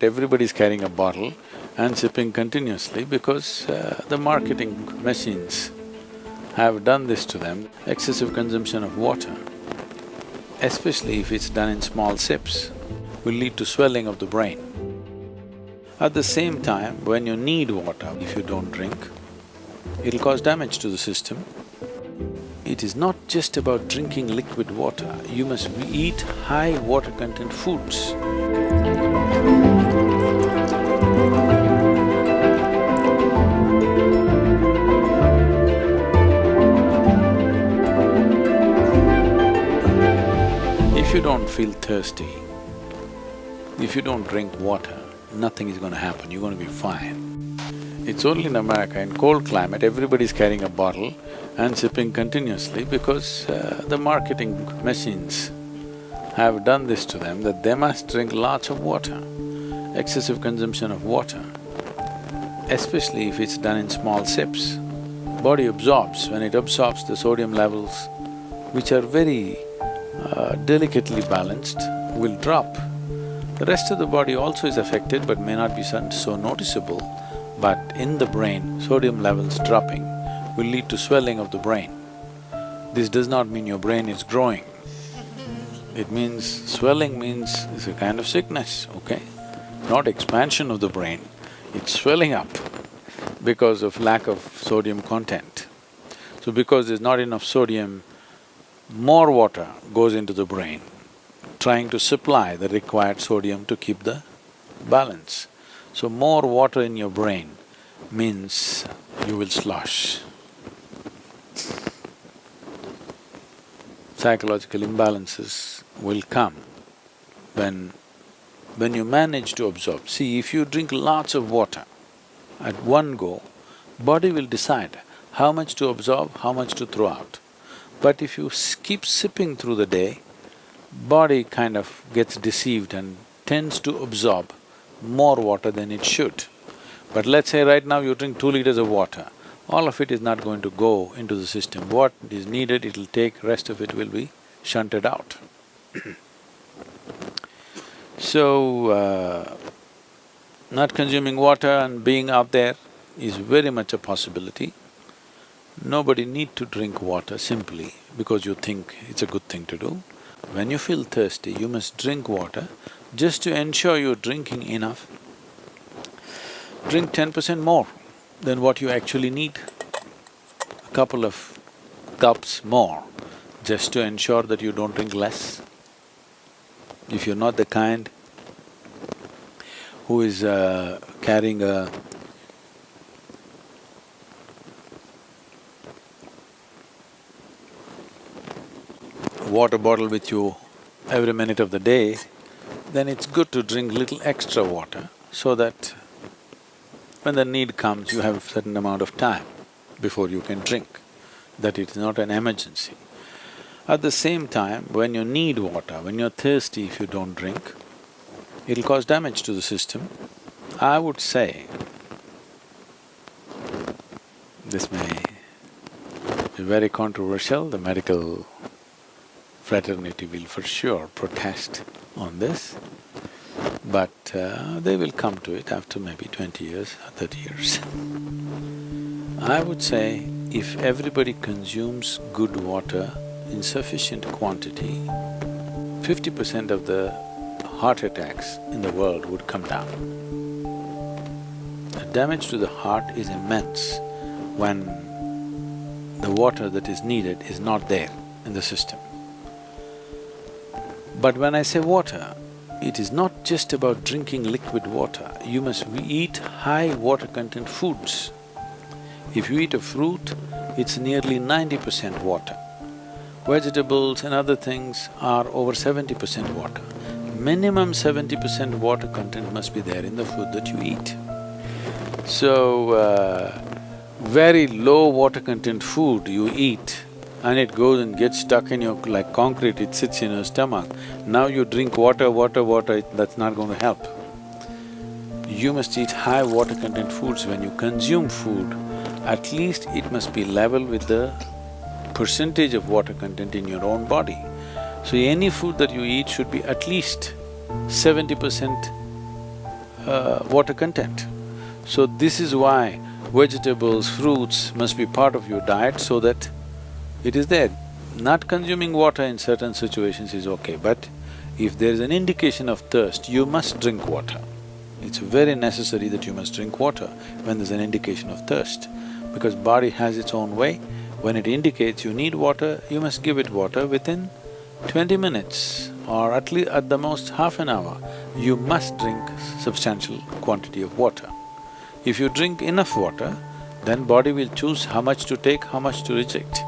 everybody's carrying a bottle and sipping continuously because the marketing machines have done this to them. Excessive consumption of water, especially if it's done in small sips, will lead to swelling of the brain. At the same time, when you need water, if you don't drink, it'll cause damage to the system. It is not just about drinking liquid water, you must eat high water content foods. If you don't feel thirsty, if you don't drink water, nothing is gonna happen, you're gonna be fine. It's only in America, in cold climate, everybody's carrying a bottle and sipping continuously because the marketing machines have done this to them that they must drink lots of water. Excessive consumption of water, especially if it's done in small sips. Body absorbs, when it absorbs the sodium levels, which are very delicately balanced, will drop. The rest of the body also is affected but may not be so noticeable, but in the brain, sodium levels dropping will lead to swelling of the brain. This does not mean your brain is growing. It means… swelling means it's a kind of sickness, okay? Not expansion of the brain, it's swelling up because of lack of sodium content. So because there's not enough sodium, more water goes into the brain, trying to supply the required sodium to keep the balance. So more water in your brain means you will slosh. Psychological imbalances will come when you manage to absorb. See, if you drink lots of water at one go, body will decide how much to absorb, how much to throw out. But if you keep sipping through the day, body kind of gets deceived and tends to absorb more water than it should. But let's say right now you drink 2 liters of water, all of it is not going to go into the system. What is needed, it'll take, rest of it will be shunted out. So, not consuming water and being out there is very much a possibility. Nobody need to drink water simply because you think it's a good thing to do. When you feel thirsty, you must drink water just to ensure you're drinking enough. Drink 10% more than what you actually need, a couple of cups more, just to ensure that you don't drink less. If you're not the kind who is carrying a water bottle with you every minute of the day, then it's good to drink little extra water so that when the need comes, you have a certain amount of time before you can drink, that it's not an emergency. At the same time, when you need water, when you're thirsty, if you don't drink, it'll cause damage to the system. I would say, this may be very controversial, the medical fraternity will for sure protest on this, but they will come to it after maybe 20 years or 30 years. I would say if everybody consumes good water in sufficient quantity, 50% of the heart attacks in the world would come down. The damage to the heart is immense when the water that is needed is not there in the system. But when I say water, it is not just about drinking liquid water, you must eat high water content foods. If you eat a fruit, it's nearly 90% water. Vegetables and other things are over 70% water. Minimum 70% water content must be there in the food that you eat. So, very low water content food you eat and it goes and gets stuck in your… like concrete, it sits in your stomach. Now you drink water, that's not going to help. You must eat high water content foods. When you consume food, at least it must be level with the percentage of water content in your own body. So any food that you eat should be at least 70% water content. So this is why vegetables, fruits must be part of your diet so that it is there. Not consuming water in certain situations is okay, but if there is an indication of thirst, you must drink water. It's very necessary that you must drink water when there's an indication of thirst, because body has its own way. When it indicates you need water, you must give it water within 20 minutes or at least at the most half an hour. You must drink substantial quantity of water. If you drink enough water, then body will choose how much to take, how much to reject.